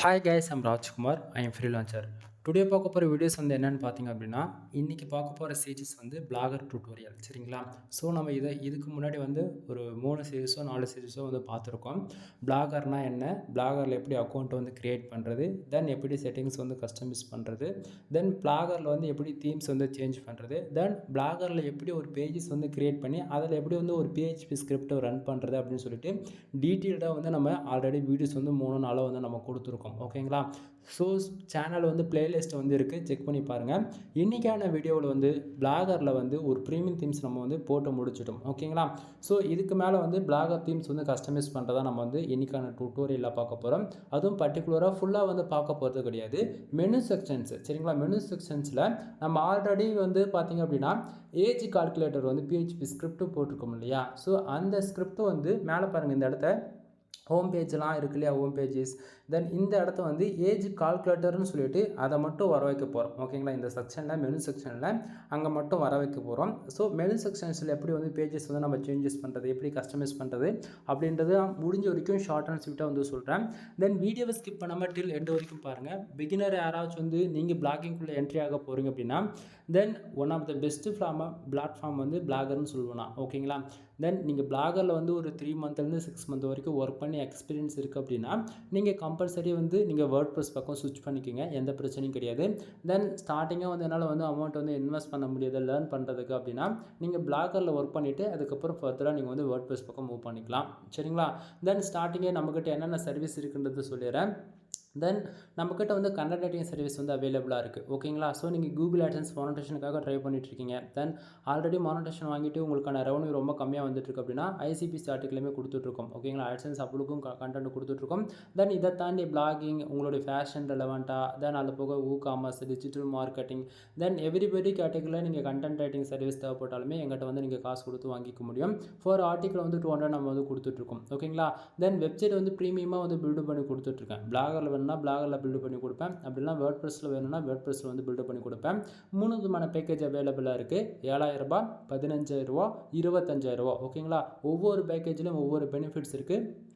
Hi guys, I'm Rajkumar. I am freelancer. Today பார்க்க போகிற videos வந்து என்னென்னு பார்த்தீங்க அப்படின்னா, இன்றைக்கி பார்க்க போகிற சீரிஸ் வந்து பிளாகர் டியூட்டோரியல். சரிங்களா? ஸோ நம்ம இதுக்கு முன்னாடி வந்து ஒரு 3 சீரிஸோ 4 சீரிஸோ வந்து பார்த்துருக்கோம். பிளாகர்னால் என்ன, பிளாகரில் எப்படி அக்கௌண்ட் வந்து க்ரியேட் பண்ணுறது, தென் எப்படி செட்டிங்ஸ் வந்து கஸ்டமைஸ் பண்ணுறது, தென் பிளாகரில் வந்து எப்படி தீம்ஸ் வந்து சேஞ்ச் பண்ணுறது, தென் பிளாகரில் எப்படி ஒரு பேஜஸ் வந்து க்ரியேட் பண்ணி அதில் எப்படி வந்து ஒரு PHP ஸ்கிரிப்டை ரன் பண்ணுறது அப்படின்னு சொல்லிட்டு டீட்டெயில்டாக வந்து நம்ம ஆல்ரெடி வீடியோஸ் வந்து 3 நாளாக வந்து நம்ம கொடுத்துருக்கோம். ஓகேங்களா? ஸோ சேனல் வந்து பிளேலிஸ்ட் வந்து இருக்குது, செக் பண்ணி பாருங்கள். இன்றைக்கான வீடியோவில் வந்து பிளாகரில் வந்து ஒரு ப்ரீமியம் தீம்ஸ் நம்ம வந்து போட்டு முடிச்சிட்டோம். ஓகேங்களா? ஸோ இதுக்கு மேலே வந்து பிளாகர் தீம்ஸ் வந்து கஸ்டமைஸ் பண்ணுறதா நம்ம வந்து இன்றைக்கான டியூட்டோரியலில் பார்க்க போகிறோம். அதுவும் பர்டிகுலராக ஃபுல்லாக வந்து பார்க்க போகிறது கிடையாது. மெனு செக்ஷன்ஸ், சரிங்களா? மெனு செக்ஷன்ஸில் நம்ம ஆல்ரெடி வந்து பார்த்திங்க அப்படின்னா ஏஜ் கால்குலேட்டர் வந்து PHP ஸ்கிரிப்ட் போட்டிருக்கோம் இல்லையா? ஸோ அந்த ஸ்கிரிப்ட் வந்து மேலே பாருங்கள், இந்த இடத்த ஹோம் பேஜெலாம் இருக்கு இல்லையா, ஹோம் பேஜஸ், தென் இந்த இடத்த வந்து ஏஜ் கால்குலேட்டர்னு சொல்லிட்டு அதை மட்டும் வர வைக்க போகிறோம். ஓகேங்களா? இந்த செக்ஷனில், மெனு செக்ஷனில் அங்கே மட்டும் வர வைக்க போகிறோம். ஸோ மெனு செக்ஷன்ஸில் எப்படி வந்து பேஜஸ் வந்து நம்ம சேஞ்சஸ் பண்ணுறது, எப்படி கஸ்டமைஸ் பண்ணுறது அப்படின்றது முடிஞ்ச வரைக்கும் ஷார்ட் அண்ட் ஸ்வீட்டாக வந்து சொல்கிறேன். தென் வீடியோவை ஸ்கிப் பண்ணாமல் டில் எண்டு வரைக்கும் பாருங்கள். பிகினர் யாராச்சும் வந்து நீங்கள் பிளாகிங்குள்ளே என்ட்ரி ஆக போகிறீங்க அப்படின்னா, then one of the best platform வந்து பிளாகர்னு சொல்லுவேன் நான். ஓகேங்களா? தென் நீங்கள் பிளாகரில் வந்து ஒரு 3 மந்த்லேருந்து 6 மந்த் வரைக்கும் ஒர்க் பண்ணி எக்ஸ்பீரியன்ஸ் இருக்குது அப்படின்னா நீங்கள் கம்பல்சரி வந்து நீங்கள் வேர்ட்பிரஸ் பக்கம் ஸ்விட்ச் பண்ணிக்கோங்க, எந்த பிரச்சனையும் கிடையாது. தென் ஸ்டார்டிங்காக வந்து என்னால் வந்து அமௌண்ட் வந்து இன்வெஸ்ட் பண்ண முடியாது லேர்ன் பண்ணுறதுக்கு அப்படின்னா நீங்கள் பிளாகரில் ஒர்க் பண்ணிவிட்டு அதுக்கப்புறம் ஃபர்தராக நீங்கள் வந்து வேர்ட்பிரஸ் பக்கம் மூவ் பண்ணிக்கலாம். சரிங்களா? தென் ஸ்டார்டிங்கே நம்மக்கிட்ட என்னென்ன சர்வீஸ் இருக்குன்றது சொல்லிடுறேன். தென் நம்மக்கிட்ட வந்து கண்டென்ட் ரைட்டிங் சர்வீஸ் வந்து அவைலபிளாக இருக்குது. ஓகேங்களா? ஸோ நீங்கள் கூகுள் ஆட்சன்ஸ் மானிட்டேஷனுக்காக ட்ரை பண்ணிட்டுருக்கீங்க. தென் ஆல்ரெடி மானிட்டேஷன் வாங்கிட்டு உங்களுக்கான ரெவன்யூ ரொம்ப கம்மியாக வந்துட்டுருக்கு அப்படின்னா ICPC ஆர்டிக்கலுமே கொடுத்துட்ருக்கோம். ஓகேங்களா? ஆட்சன்ஸ் அப்ளுக்கும் கண்டென்ட் கொடுத்துட்ருக்கோம். தென் இதை தாண்டி பிளாகிங், உங்களுடைய ஃபேஷன் ரெலவெண்ட்டாக, தென் அது போக commerce, digital marketing, then everybody கேட்டகரியில் நீங்கள் கண்டென்ட் ரைட்டிங் சர்வீஸ் தேவைப்பட்டாலுமே எங்கிட்ட வந்து நீங்கள் காசு கொடுத்து வாங்கிக்க முடியும். ஃபார் ஆர்டிக்கல் வந்து 200 நம்ம வந்து கொடுத்துட்ருக்கோம். ஓகேங்களா? தென் வெப்சைட் வந்து ப்ரீமியமாக வந்து பில்டு பண்ணி கொடுத்துட்ருக்கேன். பிளாகரில் பிளாகரில் பில்டு பண்ணி கொடுப்பேன். அப்படின்னா வேர்ட்பிரஸில் வேணும்னா வேர்ட்பிரஸில் வந்து பில்டு பண்ணி கொடுப்பேன். 3 விதமான பேக்கேஜ் அவைலபிளாக இருக்குது. 7,000 ரூபாய், 15,000 25,000. ஓகேங்களா? ஒவ்வொரு பேக்கேஜ்லையும் ஒவ்வொரு பெனிஃபிட்ஸ் இருக்குது.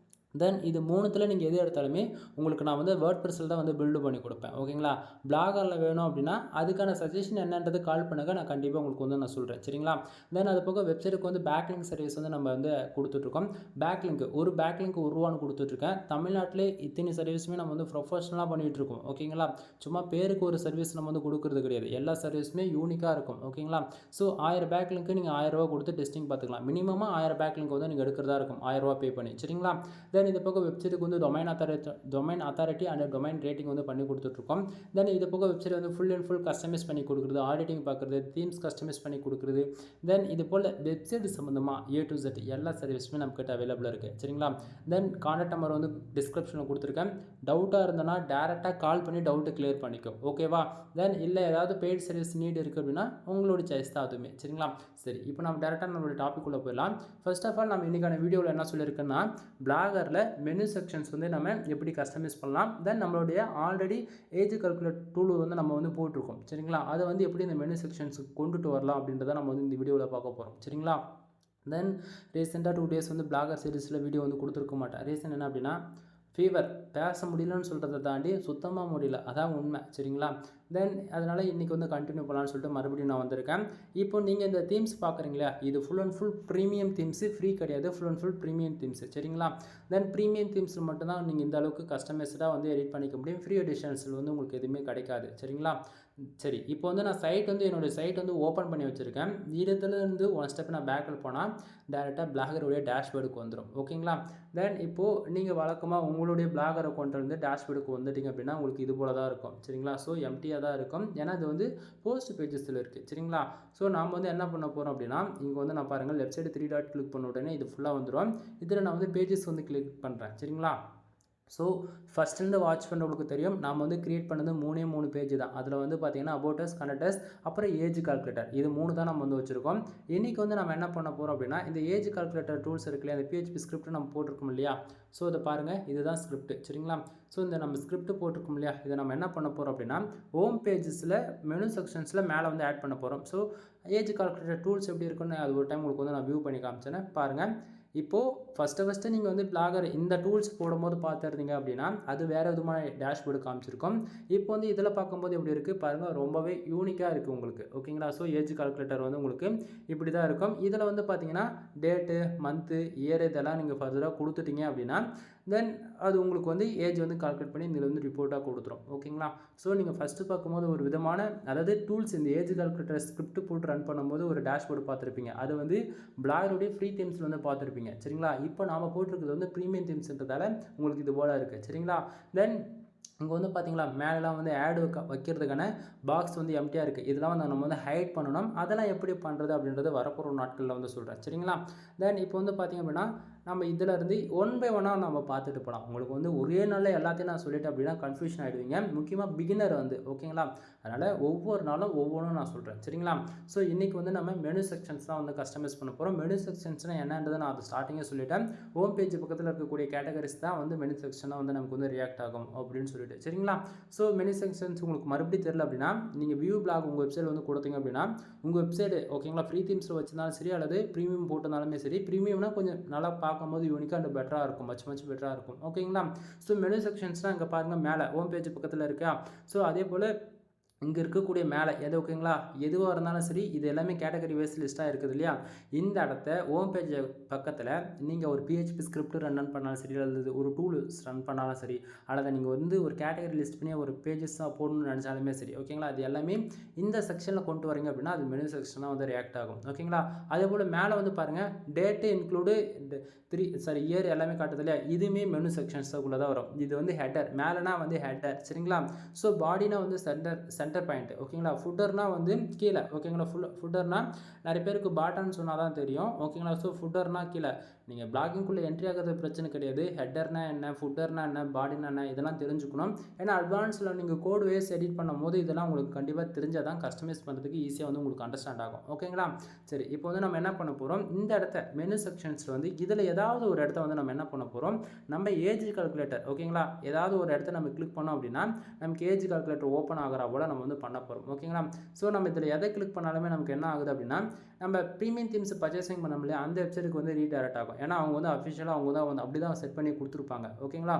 தென் இது 3த்தில் நீங்கள் எது எடுத்தாலுமே உங்களுக்கு நான் வந்து வேர்ட்பிரஸில் தான் வந்து பில்டு பண்ணி கொடுப்பேன். ஓகேங்களா? பிளாகரில் வேணும் அப்படின்னா அதுக்கான சஜஷன் என்னன்றது கால் பண்ணுங்கள், நான் கண்டிப்பாக உங்களுக்கு வந்து நான் சொல்கிறேன். சரிங்களா? தென் அது போக வெப்சைட்டுக்கு வந்து பேக்லிங்க் சர்வீஸ் வந்து நம்ம வந்து கொடுத்துட்ருக்கோம். பேக்லிங்க் ஒரு பேக்லிங்க் ரூபான்னு கொடுத்துட்ருக்கேன். தமிழ்நாட்டிலே இத்தனை சர்வீஸுமே நம்ம வந்து ப்ரொஃபஷனலாக பண்ணிகிட்ருக்கோம். ஓகேங்களா? சும்மா பேருக்கு ஒரு சர்வீஸ் நம்ம வந்து கொடுக்குறது கிடையாது. எல்லா சர்வீஸுமே யூனிக்காக இருக்கும். ஓகேங்களா? ஸோ 1000 பேக்லிங்க்கு நீங்கள் 1000 ரூபா கொடுத்து டெஸ்டிங் பார்த்துக்கலாம். மினிமமாக 1000 பேக்லிங்க் வந்து நீங்கள் எடுக்கிறதா இருக்கும், 1000 ரூபா பே பண்ணி. சரிங்களா? தென் இது போக வெப்சைட்டுக்கு வந்து domain authority and domain rating வந்து பண்ணி கொடுத்துட்ருக்கோம். தென் இது போக வெப்சைட் வந்து ஃபுல் அண்ட் ஃபுல் கஸ்டமைஸ் பண்ணி கொடுக்குறது, ஆடிட்டிங் பார்க்குறது, தீம்ஸ் கஸ்டமைஸ் பண்ணி கொடுக்குறது, தென் இது போல் வெப்சைட் சம்மந்தமாக A to Z எல்லா சர்வீஸுமே நம்மக்கிட்ட அவைலபிளாக இருக்குது. சரிங்களா? தென் கான்டாக்ட் நம்பர் வந்து டிஸ்கிரிப்ஷனில் கொடுத்துருக்கேன். டவுட்டாக இருந்தனா டேரெக்டாக கால் பண்ணி டவுட்டு கிளியர் பண்ணிக்கோ. ஓகேவா? தென் இல்லை ஏதாவது பெய்ட் சர்வீஸ் நீட் இருக்குது அப்படின்னா உங்களோட சாய்ஸ் தான் அதுவுமே. சரிங்களா? சரி, இப்போ நம்ம டேரெக்டாக நம்மளோட டாபிக் உள்ள போயிடலாம். ஃபர்ஸ்ட் ஆஃப் ஆல் நம்ம இன்றைக்கான வீடியோவில் என்ன சொல்லியிருக்கேன்னா, பிளாகரில் மெனு செக்ஷன்ஸ் வந்து நம்ம எப்படி கஸ்டமைஸ் பண்ணலாம், தென் நம்மளுடைய ஆல்ரெடி ஏஜ் கால்குலேட் டூல் வந்து நம்ம வந்து போட்டிருக்கோம். சரிங்களா? அதை வந்து எப்படி இந்த மெனு செக்ஷன்ஸுக்கு கொண்டுட்டு வரலாம் அப்படின்றத நம்ம வந்து இந்த வீடியோவில் பார்க்க போகிறோம். சரிங்களா? தென் ரீசெண்டாக 2 டேஸ் வந்து பிளாகர் சீரிஸில் வீடியோ வந்து கொடுத்துருக்க மாட்டேன். ரீசன் என்ன அப்படின்னா, ஃபீவர், பேச முடியலன்னு சொல்கிறத தாண்டி சுத்தமாக முடியல, அதான் உண்மை. சரிங்களா? தென் அதனால் இன்றைக்கி வந்து கண்டினியூ பண்ணலான்னு சொல்லிட்டு மறுபடியும் நான் வந்திருக்கேன். இப்போ நீங்கள் இந்த தீம்ஸ் பார்க்குறீங்களா, இது full and full premium themes, free கிடையாது, full and full premium themes. சரிங்களா? தென் ப்ரீமியம் தீம்ஸில் மட்டும்தான் நீங்கள் இந்த அளவுக்கு கஸ்டமைஸ்டாக வந்து எடிட் பண்ணிக்க முடியும். ஃப்ரீ எடிஷன்ஸில் வந்து உங்களுக்கு எதுவுமே கிடைக்காது. சரிங்களா? சரி, இப்போ வந்து நான் சைட் வந்து என்னுடைய சைட் வந்து ஓப்பன் பண்ணி வச்சுருக்கேன். இடத்துலேருந்து 1 ஸ்டெப் நான் பேக்கில் போனால் டேரெக்டாக பிளாகருடைய டேஷ்போர்டுக்கு வந்துடும். ஓகேங்களா? தென் இப்போது நீங்கள் வழக்கமாக உங்களுடைய பிளாகர் அக்கௌண்ட்டில் வந்து டேஷ்போர்டுக்கு வந்துட்டிங்க அப்படின்னா உங்களுக்கு இது போல தான் இருக்கும். சரிங்களா? ஸோ எம்டியாக தான் இருக்கும், ஏன்னா இது வந்து போஸ்ட் பேஜஸில் இருக்குது. சரிங்களா? ஸோ நாம் வந்து என்ன பண்ண போகிறோம் அப்படின்னா, இங்கே வந்து நான் பாருங்கள் லெஃப்ட் சைடு 3 டாட் கிளிக் பண்ண உடனே இது ஃபுல்லாக வந்துடும். இதில் நான் வந்து பேஜஸ் வந்து கிளிக் பண்ணுறேன். சரிங்களா? ஸோ ஃபஸ்ட்லேருந்து வாட்ச் பண்ணுறவங்களுக்கு தெரியும், நாம் வந்து க்ரியேட் பண்ணது 3 பேஜ் தான். அதில் வந்து பார்த்திங்கன்னா அபவுட் அஸ், கனெக்ட் அஸ், அப்புறம் ஏஜ் கால்குலேட்டர், இது 3 தான் நம்ம வந்து வச்சுருக்கோம். இன்றைக்கி வந்து நம்ம என்ன பண்ண போகிறோம் அப்படின்னா, இந்த ஏஜ் கால்குலேட்டர் டூல்ஸ் இருக்கு இல்லையா, அந்த PHP ஸ்கிரிப்ட் நம்ம போட்டிருக்கோம் இல்லையா. ஸோ இதை பாருங்கள், இதுதான் ஸ்கிரிப்ட். சரிங்களா? ஸோ இந்த நம்ம ஸ்கிரிப்ட் போட்டிருக்கோம் இல்லையா, இதை நம்ம என்ன பண்ண போகிறோம் அப்படின்னா, ஹோம் பேஜஸில் மெனு செக்ஷன்ஸில் மேலே வந்து ஆட் பண்ண போகிறோம். ஸோ ஏஜ் கால்குலேட்டர் டூல்ஸ் எப்படி இருக்குன்னு அது ஒரு டைம் உங்களுக்கு வந்து நான் வியூ பண்ணி காமிச்சேன்னு பாருங்கள். இப்போது ஃபஸ்ட்டு நீங்கள் வந்து பிளாகர் இந்த டூல்ஸ் போடும்போது பார்த்துருந்தீங்க அப்படின்னா அது வேறு விதமான டேஷ்போர்டு காமிச்சிருக்கும். இப்போ வந்து இதில் பார்க்கும்போது எப்படி இருக்குது பாருங்கள், ரொம்பவே யூனிக்காக இருக்குது உங்களுக்கு. ஓகேங்களா? ஸோ ஏஜ் கால்குலேட்டர் வந்து உங்களுக்கு இப்படி தான் இருக்கும். இதில் வந்து பார்த்தீங்கன்னா டேட்டு, மந்த்து, இயர் இதெல்லாம் நீங்கள் ஃபர்தராக கொடுத்துட்டீங்க அப்படின்னா தென் அது உங்களுக்கு வந்து ஏஜ் வந்து கால்குலேட் பண்ணி இதில் வந்து ரிப்போர்ட்டாக கொடுத்துரும். ஓகேங்களா? ஸோ நீங்கள் ஃபஸ்ட்டு பார்க்கும்போது ஒரு விதமான அதாவது டூல்ஸ் இந்த ஏஜ் கால்குலேட்டர் ஸ்கிரிப்ட் போட்டு ரன் பண்ணும்போது ஒரு டேஷ்போர்டு பார்த்துருப்பீங்க. அது வந்து பிளாகருடைய ஃப்ரீ தீம்ஸில் வந்து பார்த்துருப்பீங்க. சரிங்களா? இப்போ நாம் போட்டிருக்கிறது வந்து ப்ரீமியம் தீம்ஸ்ன்றதால உங்களுக்கு இது போல் இருக்குது. சரிங்களா? தென் இங்கே வந்து பார்த்தீங்களா மேலெலாம் வந்து ஆடு வைக்கிறதுக்கான பாக்ஸ் வந்து எம்டியாக இருக்குது. இதெல்லாம் வந்து நம்ம வந்து ஹைட் பண்ணணும். அதெல்லாம் எப்படி பண்ணுறது அப்படின்றது வரப்போகிற நாட்களில் வந்து சொல்கிறேன். சரிங்களா? தென் இப்போ வந்து பார்த்திங்க அப்படின்னா நம்ம இதில் இருந்து ஒன் பை ஒன்னாக நம்ம பார்த்துட்டு போகலாம். உங்களுக்கு வந்து ஒரே நாளில் எல்லாத்தையும் நான் சொல்லிட்டேன் அப்படின்னா கன்ஃபியூஷன் ஆகிடுவீங்க. முக்கியமாக பிகினர் வந்து ஓகேங்களா? அதனால் ஒவ்வொரு நாளும் ஒவ்வொன்றும் நான் சொல்கிறேன். சரிங்களா? ஸோ இன்றைக்கி வந்து நம்ம மெனு செக்ஷன்ஸ் தான் வந்து கஸ்டமைஸ் பண்ண போகிறோம். மெனு செக்ஷன்ஸ்னால் என்னன்றதை நான் அது ஸ்டார்டிங்கே சொல்லிட்டேன். ஹோம் பேஜ் பக்கத்தில் இருக்கக்கூடிய கேட்டகரிஸ் தான் வந்து மெனு செக்ஷனாக வந்து நமக்கு வந்து ரியாக்ட் ஆகும் அப்படின்னு சொல்லிட்டு. சரிங்களா? ஸோ மெனு செக்ஷன்ஸ் உங்களுக்கு மறுபடியும் தெரியல அப்படின்னா நீங்கள் வியூ பிளாக் உங்கள் வெப்சைட் வந்து கொடுத்தீங்க அப்படின்னா உங்கள் வெப்சைட் ஓகேங்களா ஃப்ரீ தீம்ஸில் வச்சிருந்தாலும் சரி அல்லது ப்ரீமியம் போட்டிருந்தாலுமே சரி, ப்ரீமியம்னா கொஞ்சம் நல்லா பார்க்கும்போது யூனிக்காக அண்ட் பெட்டராக இருக்கும், மச் பெட்டராக இருக்கும். ஓகேங்களா? ஸோ மெனு செக்ஷன்ஸ்னால் இங்கே பாருங்கள் மேலே ஹோம் பேஜ் பக்கத்தில் இருக்கா. ஸோ அதே போல் இங்கே இருக்கக்கூடிய மேலே எது ஓகேங்களா எதுவாக இருந்தாலும் சரி இது எல்லாமே கேட்டகரி வைஸ் லிஸ்ட்டாக இருக்குது இல்லையா. இந்த இடத்த ஹோம் பேஜ் பக்கத்தில் நீங்கள் ஒரு PHP ஸ்கிரிப்ட் ரன் பண்ணாலும் சரி அல்லது ஒரு டூல்ஸ் ரன் பண்ணாலும் சரி அல்லது நீங்கள் வந்து ஒரு கேட்டகரி லிஸ்ட் பண்ணி ஒரு பேஜஸாக போடணும்னு நினச்சாலுமே சரி ஓகேங்களா, அது எல்லாமே இந்த செக்ஷனில் கொண்டு வரீங்க அப்படின்னா அது மெனு செக்ஷனாக வந்து ரியாக்ட் ஆகும். ஓகேங்களா? அதே போல் மேலே வந்து பாருங்கள் டேட்டு இன்க்ளூடு இயர் எல்லாமே காட்டுது இல்லையா, இதுவுமே மெனு செக்ஷன்ஸுக்குள்ளே தான் வரும். இது வந்து ஹெட்டர், மேலேனா வந்து ஹெட்டர். சரிங்களா? ஸோ பாடினா வந்து சென்டர் பாயிண்ட் ஓகேங்களா. ஃபுட்டர்னா வந்து கீழே ஓகேங்களா. ஃபுட்டர்னா நிறைய பேருக்கு பாட்டன்னு சொன்னால் தான் தெரியும் ஓகேங்களா. ஸோ ஃபுட்டர்னா கீழே நீங்கள் பிளாகிங்குள்ளே என்ட்ரி ஆகிறது பிரச்சனை கிடையாது. ஹெட்டர்னா என்ன, ஃபுட்டர்னா என்ன, பாடினா என்ன இதெல்லாம் தெரிஞ்சுக்கணும். ஏன்னா அட்வான்ஸில் நீங்கள் கோட் வேஸ் எடிட் பண்ணும் போது இதெல்லாம் உங்களுக்கு கண்டிப்பாக தெரிஞ்சால் தான் கஸ்டமைஸ் பண்ணுறதுக்கு ஈஸியாக வந்து உங்களுக்கு அண்டர்ஸ்டாண்ட் ஆகும். ஓகேங்களா? சரி, இப்போ வந்து நம்ம என்ன பண்ண போகிறோம், இந்த இடத்த மெனு செக்ஷன்ஸில் வந்து இதில் ஏதாவது ஒரு இடத்த வந்து நம்ம என்ன பண்ண போகிறோம், நம்ம ஏஜ் கால்குலேட்டர் ஓகேங்களா ஏதாவது ஒரு இடத்த நம்ம கிளிக் பண்ணோம் அப்படின்னா நமக்கு ஏஜ் கால்குலேட்டர் ஓப்பன் ஆகிற போல் நம்ம வந்து பண்ண போகிறோம். ஓகேங்களா? ஸோ நம்ம இதில் எதை கிளிக் பண்ணாலுமே நமக்கு என்ன ஆகுது அப்படின்னா நம்ம ப்ரீமியம் தீம்ஸ் பர்ச்சேசிங் பண்ண முடியல அந்த வெப்சைட்டுக்கு வந்து ரீடைரக்ட் ஆகும். ஏன்னா அவங்க வந்து அஃபிஷியலாக அவங்க தான் வந்து அப்படி தான் செட் பண்ணி கொடுத்துருப்பாங்க. ஓகேங்களா?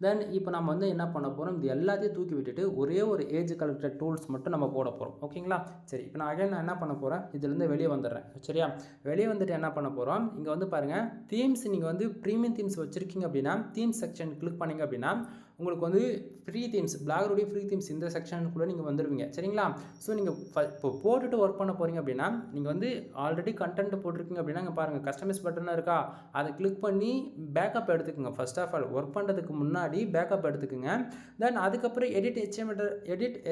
தென் இப்போ நம்ம வந்து என்ன பண்ண போகிறோம், இது எல்லாத்தையும் தூக்கி விட்டுட்டு ஒரே ஒரு ஏஜ் கால்குலேட்டர் டூல்ஸ் மட்டும் நம்ம போட போகிறோம். ஓகேங்களா? சரி, இப்போ நான் என்ன பண்ண போகிறேன், இதுலேருந்து வெளியே வந்துடுறேன். சரியா? வெளியே வந்துட்டு என்ன பண்ண போகிறோம், இங்கே வந்து பாருங்கள் தீம்ஸ் நீங்கள் வந்து ப்ரீமியம் தீம்ஸ் வச்சுருக்கீங்க அப்படின்னா தீம்ஸ் செக்ஷன் கிளிக் பண்ணிங்க அப்படின்னா உங்களுக்கு வந்து ஃப்ரீ தீம்ஸ் பிளாகருடைய ஃப்ரீ தீம்ஸ் இந்த செக்ஷனுக்குள்ளே நீங்கள் வந்துடுவீங்க. சரிங்களா? ஸோ நீங்கள் இப்போ போட்டுட்டு ஒர்க் பண்ண போகிறீங்க அப்படின்னா நீங்கள் வந்து ஆல்ரெடி கண்டென்ட் போட்டிருக்கீங்க அப்படின்னா இங்கே பாருங்கள் கஸ்டமைஸ் பட்டனாக இருக்கா, அதை கிளிக் பண்ணி பேக்கப் எடுத்துக்கோங்க. ஃபர்ஸ்ட் ஆஃப் ஆல் ஒர்க் பண்ணுறதுக்கு முன்னாடி பேக்கப் எடுத்துக்கோங்க. தென் அதுக்கப்புறம் எடிட்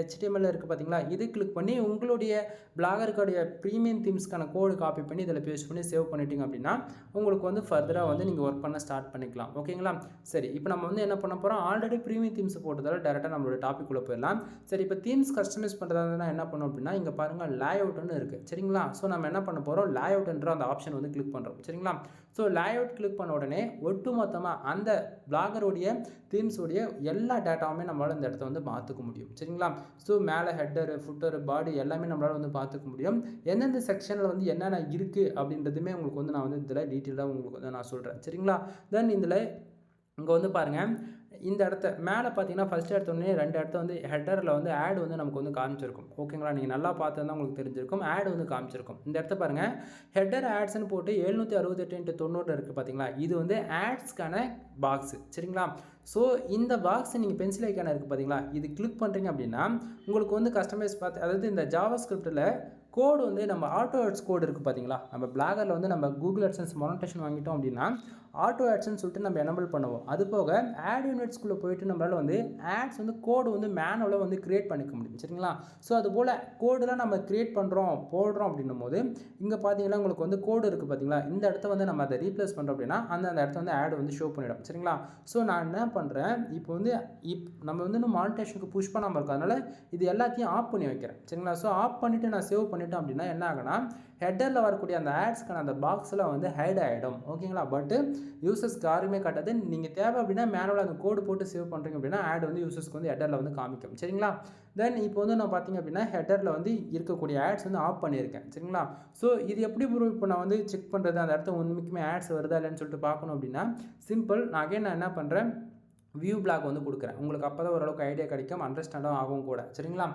HTML இருக்குது பார்த்தீங்களா, இது கிளிக் பண்ணி உங்களுடைய பிளாகருடைய ப்ரீமியம் தீம்ஸ்க்கான கோடு காப்பி பண்ணி இதில் பேஸ்ட் பண்ணி சேவ் பண்ணிட்டீங்க அப்படின்னா உங்களுக்கு வந்து ஃபர்தராக வந்து நீங்கள் ஒர்க் பண்ண ஸ்டார்ட் பண்ணிக்கலாம். ஓகேங்களா? சரி, இப்போ நம்ம வந்து என்ன பண்ண போகிறோம், ஆல்ரெடி ப்ரீமியம் தீம்ஸ் போட்டதால டேரெக்டாக நம்மளோட டாபிக் உள்ள போயிடலாம். சரி, இப்போ தீம்ஸ் கஸ்டமைஸ் பண்ணுறதுனா என்ன பண்ணோம் அப்படின்னா இங்கே பாருங்கள் லேஅவுட்னு இருக்குது. சரிங்களா? ஸோ நம்ம என்ன பண்ண போகிறோம், லேஅவுட்ன்ற அந்த ஆப்ஷன் வந்து கிளிக் பண்ணுறோம். சரிங்களா? ஸோ லேஅவுட் கிளிக் பண்ண உடனே ஒட்டுமொத்தமாக அந்த பிளாகருடைய தீம்ஸோடைய எல்லா டேட்டாவுமே நம்மளால் இந்த இடத்த வந்து பார்த்துக்க முடியும். சரிங்களா? ஸோ மேலே ஹெட்டர், ஃபுட்டர், பாடி எல்லாமே நம்மளால் வந்து பார்த்துக்க முடியும். எந்தெந்த செக்ஷனில் வந்து என்னென்ன இருக்குது அப்படின்றதுமே உங்களுக்கு வந்து நான் வந்து இதில் டீட்டெயிலாக உங்களுக்கு வந்து நான் சொல்கிறேன். சரிங்களா? தென் இதில் இங்கே வந்து பாருங்கள் இந்த இடத்த மேலே பார்த்தீங்கன்னா ஃபஸ்ட் எடுத்தோடனே 2 இடத்த வந்து ஹெட்டரில் வந்து ஆட் வந்து நமக்கு வந்து காமிச்சிருக்கும். ஓகேங்களா? நீங்கள் நல்லா பார்த்தா உங்களுக்கு தெரிஞ்சிருக்கும். ஆட் வந்து காமிச்சிருக்கும். இந்த இடத்த பாருங்கள் ஹெட்டர் ஆட்ஸ்ன்னு போட்டு 768x90 இருக்குது பார்த்தீங்களா, இது வந்து ஆட்ஸ்க்கான பாக்ஸு. சரிங்களா? ஸோ இந்த பாக்ஸ் நீங்கள் பென்சில் ஐக்கான இருக்குது பார்த்தீங்களா, இது கிளிக் பண்ணுறீங்க அப்படின்னா உங்களுக்கு வந்து கஸ்டமைஸ் பார்த்து அதாவது இந்த ஜாவா ஸ்கிரிப்டில் கோடு வந்து நம்ம ஆட்டோ ஆட்ஸ் கோடு இருக்குது பார்த்தீங்களா, நம்ம பிளாகரில் வந்து நம்ம கூகுள் AdSense மானிட்டேஷன் வாங்கிட்டோம் அப்படின்னா ஆட்டோ ஆட்ஸ்ன்னு சொல்லிட்டு நம்ம எனபிள் பண்ணுவோம். அது போக ஆட் யூனிட்ஸ்குள்ளே போயிட்டு நம்மளால் வந்து ஆட்ஸ் வந்து கோடு வந்து மேனுவலாக வந்து கிரியேட் பண்ணிக்க முடியும். சரிங்களா? ஸோ அது போல் கோடெலாம் நம்ம கிரியேட் போடுறோம் அப்படின்னும் போது இங்கே பார்த்தீங்கன்னா உங்களுக்கு வந்து கோடு இருக்குது பார்த்தீங்களா, இந்த இடத்த வந்து நம்ம அதை ரீப்ளேஸ் பண்ணுறோம் அப்படின்னா அந்த இடத்த வந்து ஆட் வந்து ஷோ பண்ணிடும். சரிங்களா? ஸோ நான் என்ன பண்ணுறேன், இப்போ வந்து நம்ம வந்து இன்னும் மானிட்டேஷனுக்கு புஷ் பண்ணாமல் இருக்கோம், அதனால் இது எல்லாத்தையும் ஆஃப் பண்ணி வைக்கிறேன். சரிங்களா? ஸோ ஆஃப் பண்ணிவிட்டு நான் சேவ் பண்ணிட்டேன் அப்படின்னா என்ன ஆகுனா ஹெட்டரில் வரக்கூடிய அந்த ஆட்ஸ்க்கான அந்த பாக்ஸில் வந்து ஹைட் ஆகிடும். ஓகேங்களா? பட்டு யூசர்ஸ்க்கு யாருமே காட்டாது. நீங்கள் தேவை அப்படின்னா மேனுவலாக அந்த கோடு போட்டு சேவ் பண்ணுறீங்க அப்படின்னா ஆட் வந்து யூசர்ஸ்க்கு வந்து ஹெட்டரில் வந்து காமிக்கும். சரிங்களா? தென் இப்போ வந்து நான் பார்த்தீங்க அப்படின்னா ஹெட்டரில் வந்து இருக்கக்கூடிய ஆட்ஸ் வந்து ஆஃப் பண்ணியிருக்கேன். சரிங்களா? ஸோ இது எப்படி ப்ரூவ் இப்போ நான் வந்து செக் பண்ணுறது அந்த இடத்துல உண்மைக்குமே ஆட்ஸ் வருதா இல்லைன்னு சொல்லிட்டு பார்க்கணும் அப்படின்னா சிம்பிள். நான் என்ன பண்ணுறேன், வியூ பிளாக் வந்து கொடுக்குறேன். உங்களுக்கு அப்போ தான் ஓரளவுக்கு ஐடியா கிடைக்கும், அண்டர்ஸ்டாண்டும் ஆகும் கூட. சரிங்களா?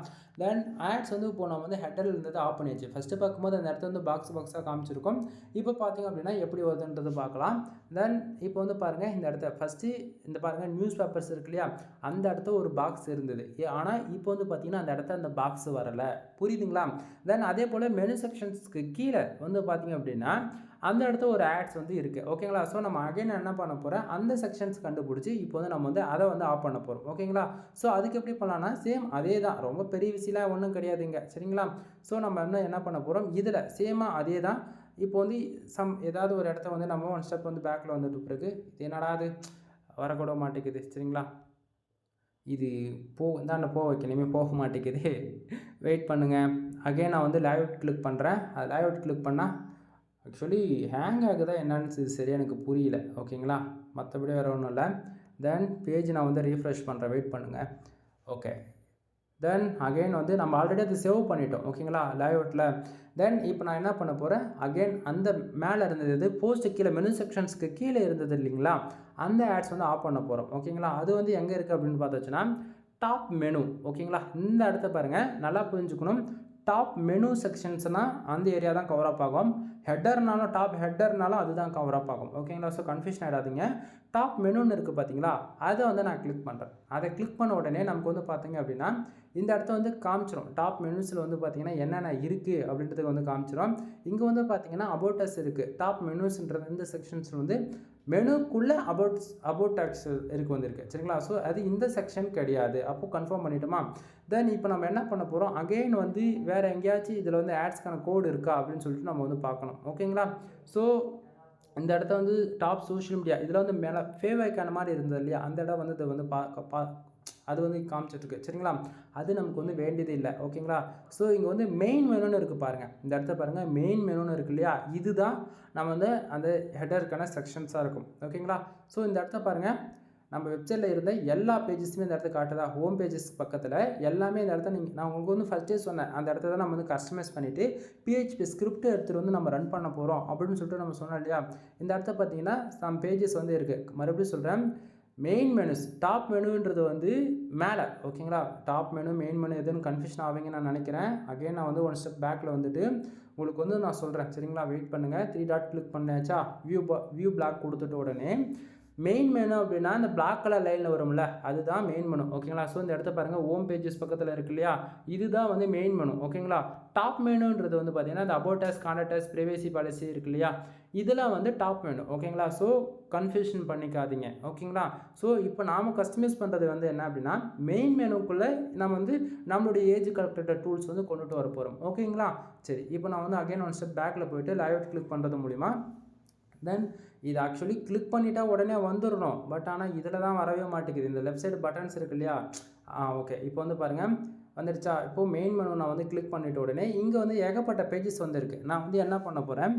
தென் ஆட்ஸ் வந்து இப்போ நான் வந்து ஹெட்டரில் இருந்தது ஆஃப் பண்ணியாச்சு. ஃபஸ்ட்டு பார்க்கும்போது அந்த இடத்துல வந்து பாக்ஸாக காமிச்சிருக்கும். இப்போ பார்த்தீங்க அப்படின்னா எப்படி வருதுன்றது பார்க்கலாம். தென் இப்போ வந்து பாருங்கள், இந்த இடத்த ஃபஸ்ட்டு இந்த பாருங்கள் நியூஸ் பேப்பர்ஸ் இருக்கு இல்லையா, அந்த இடத்த ஒரு பாக்ஸ் இருந்தது. ஆனால் இப்போ வந்து பார்த்தீங்கன்னா அந்த இடத்த அந்த பாக்ஸ் வரலை. புரியுதுங்களா? தென் அதே போல் மெனு செக்ஷன்ஸ்க்கு கீழே வந்து பார்த்தீங்க அப்படின்னா அந்த இடத்துல ஒரு ஆட்ஸ் வந்து இருக்குது. ஓகேங்களா? ஸோ நம்ம அகைன் என்ன பண்ண போகிறேன், அந்த செக்ஷன்ஸ் கண்டுபிடிச்சி இப்போ வந்து நம்ம வந்து அதை வந்து ஆஃப் பண்ண போகிறோம். ஓகேங்களா? ஸோ அதுக்கு எப்படி பண்ணலாம்னா சேம் அதே தான், ரொம்ப பெரிய விஷயம்லாம் ஒன்றும் கிடையாதுங்க. சரிங்களா? ஸோ நம்ம என்ன பண்ண போகிறோம், இதில் சேமாக அதே தான். இப்போ வந்து ஏதாவது ஒரு இடத்த வந்து நம்ம ஒன் ஸ்டெப் வந்து பேக்கில் வந்துட்டு பிறகு இது என்னடா அது வரக்கூட மாட்டேங்குது. சரிங்களா? இது இந்தாண்ட வைக்க இனிமேல் போக மாட்டேங்குது. வெயிட் பண்ணுங்கள். அகைன் நான் வந்து லேஅவுட் கிளிக் பண்ணுறேன். அது லேஅவுட் கிளிக் பண்ணால் ஆக்சுவலி ஹேங் ஆகுதா என்னன்னு சரியாக எனக்கு புரியல. ஓகேங்களா? மற்றபடி வேறு ஒன்றும் இல்லை. தென் பேஜ் நான் வந்து ரீஃப்ரெஷ் பண்ணுறேன். வெயிட் பண்ணுங்கள். ஓகே. தென் அகைன் வந்து நம்ம ஆல்ரெடி அதை சேவ் பண்ணிட்டோம். ஓகேங்களா? லேஅவுட்டில். தென் இப்போ நான் என்ன பண்ண போகிறேன், அகைன் அந்த மேலே இருந்தது போஸ்ட்டு கீழே மெனு செக்ஷன்ஸ்க்கு கீழே இருந்தது இல்லைங்களா, அந்த ஆட்ஸ் வந்து ஆஃப் பண்ண போகிறோம். ஓகேங்களா? அது வந்து எங்கே இருக்குது அப்படின்னு பார்த்துச்சுன்னா டாப் மெனு. ஓகேங்களா? இந்த இடத்த பாருங்கள், நல்லா புரிஞ்சுக்கணும். டாப் மெனு செக்ஷன்ஸ்னால் அந்த ஏரியா தான் கவர் அப் ஆகும். ஹெட்டர்னாலும் டாப் ஹெட்டர்னாலும் அதுதான் கவர் அப் ஆகும். ஓகேங்களா? ஸோ கன்ஃபியூஷன் ஆகிடாதீங்க. டாப் மெனுன்னு இருக்குது பார்த்தீங்களா, அதை வந்து நான் கிளிக் பண்ணுறேன். அதை கிளிக் பண்ண உடனே நமக்கு வந்து பார்த்தீங்க அப்படின்னா இந்த இடத்த வந்து காமிச்சிடும். டாப் மெனுஸில் வந்து பார்த்தீங்கன்னா என்னென்ன இருக்குது அப்படின்றதுக்கு வந்து காமிச்சிடும். இங்கே வந்து பார்த்தீங்கன்னா அபவுட் அஸ் இருக்குது. டாப் மெனுஸ்ன்றது இந்த செக்ஷன்ஸில் வந்து மெனுக்குள்ளே அபவுட் அஸ் இருக்கு வந்துருக்கு. சரிங்களா? ஸோ அது இந்த செக்ஷன் கிடையாது. அப்போது கன்ஃபார்ம் பண்ணிட்டோமா? தென் இப்போ நம்ம என்ன பண்ண போகிறோம், அகெயின் வந்து வேறு எங்கேயாச்சும் இதில் வந்து ஆட்ஸ்க்கான கோடு இருக்கா அப்படின்னு சொல்லிட்டு நம்ம வந்து பார்க்கணும். ஓகேங்களா? ஸோ இந்த இடத்த வந்து டாப் சோஷியல் மீடியா இதில் வந்து மேலே ஃபேவ் ஐக்கான மாதிரி இருந்தது இல்லையா, அந்த இடம் வந்து இது வந்து அது வந்து காமிச்சிட்ருக்கு. சரிங்களா? அது நமக்கு வந்து வேண்டியது இல்லை. ஓகேங்களா? ஸோ இங்கே வந்து மெயின் மெனுன்னு இருக்குது பாருங்கள். இந்த இடத்த பாருங்கள், மெயின் மெனுன்னு இருக்குது இல்லையா, இதுதான் நம்ம வந்து அந்த ஹெட்டருக்கான செக்ஷன்ஸாக இருக்கும். ஓகேங்களா? ஸோ இந்த இடத்த பாருங்கள், நம்ம வெப்சைட்டில் இருந்த எல்லா பேஜஸுமே இந்த இடத்த காட்டுதா, ஹோம் பேஜஸ் பக்கத்தில் எல்லாமே இந்த இடத்த நான் உங்களுக்கு வந்து ஃபஸ்ட்டே சொன்னேன், அந்த இடத்த தான் நம்ம வந்து கஸ்டமைஸ் பண்ணிவிட்டு பிஹெச்பி ஸ்கிரிப்ட் எடுத்துகிட்டு வந்து நம்ம ரன் பண்ண போகிறோம் அப்படின்னு சொல்லிட்டு நம்ம சொன்னோம் இல்லையா. இந்த இடத்த பார்த்தீங்கன்னா சம் பேஜஸ் வந்து இருக்குது. மறுபடியும் சொல்கிறேன், மெயின் மெனுஸ் டாப் மெனுன்றது வந்து மேலே. ஓகேங்களா? டாப் மெனு மெயின் மெனு எதுன்னு கன்ஃபியூஷன் ஆவீங்கன்னு நான் நினைக்கிறேன். அகைன் நான் வந்து ஒன் ஸ்டெப் பேக்கில் வந்துட்டு உங்களுக்கு வந்து நான் சொல்கிறேன். சரிங்களா? வெயிட் பண்ணுங்கள். 3 டாட் கிளிக் பண்ணியாச்சா, வியூ பிளாக் கொடுத்துட்டு உடனே மெயின் மெனு அப்படின்னா இந்த பிளாக் கலர் லைனில் வரும்ல, அதுதான் மெயின் மெனு. ஓகேங்களா? ஸோ இந்த இடத்த பாருங்கள், ஹோம் பேஜஸ் பக்கத்தில் இருக்கு இல்லையா, இதுதான் வந்து மெயின் மெனு. ஓகேங்களா? டாப் மெனுன்றது வந்து பார்த்தீங்கன்னா இந்த about us, contact as, privacy policy இருக்கு இல்லையா, இதெல்லாம் வந்து டாப் மெனு. ஓகேங்களா? ஸோ கன்ஃபியூஷன் பண்ணிக்காதீங்க. ஓகேங்களா? ஸோ இப்போ நாம் கஸ்டமைஸ் பண்ணுறது வந்து என்ன அப்படின்னா மெயின் மெனுக்குள்ளே நம்ம வந்து நம்மளுடைய ஏஜ் கால்குலேட்டர் டூல்ஸ் வந்து கொண்டுட்டு வர போகிறோம். ஓகேங்களா? சரி, இப்போ நான் வந்து அகைன் ஒன் ஸ்டெப் பேக்கில் போய்ட்டு லேஅவுட் கிளிக் பண்ணுறது மூலிமா தென் இது ஆக்சுவலி கிளிக் பண்ணிட்டா உடனே வந்துடணும். பட் ஆனால் இதில் தான் வரவே மாட்டேங்குது. இந்த லெஃப்ட் சைடு பட்டன்ஸ் இருக்கு இல்லையா, ஓகே இப்போ வந்து பாருங்கள் வந்துடுச்சா. இப்போது மெயின் மெனு நான் வந்து கிளிக் பண்ணிட்ட உடனே இங்கே வந்து ஏகப்பட்ட பேஜஸ் வந்துருக்கு. நான் வந்து என்ன பண்ண போகிறேன்,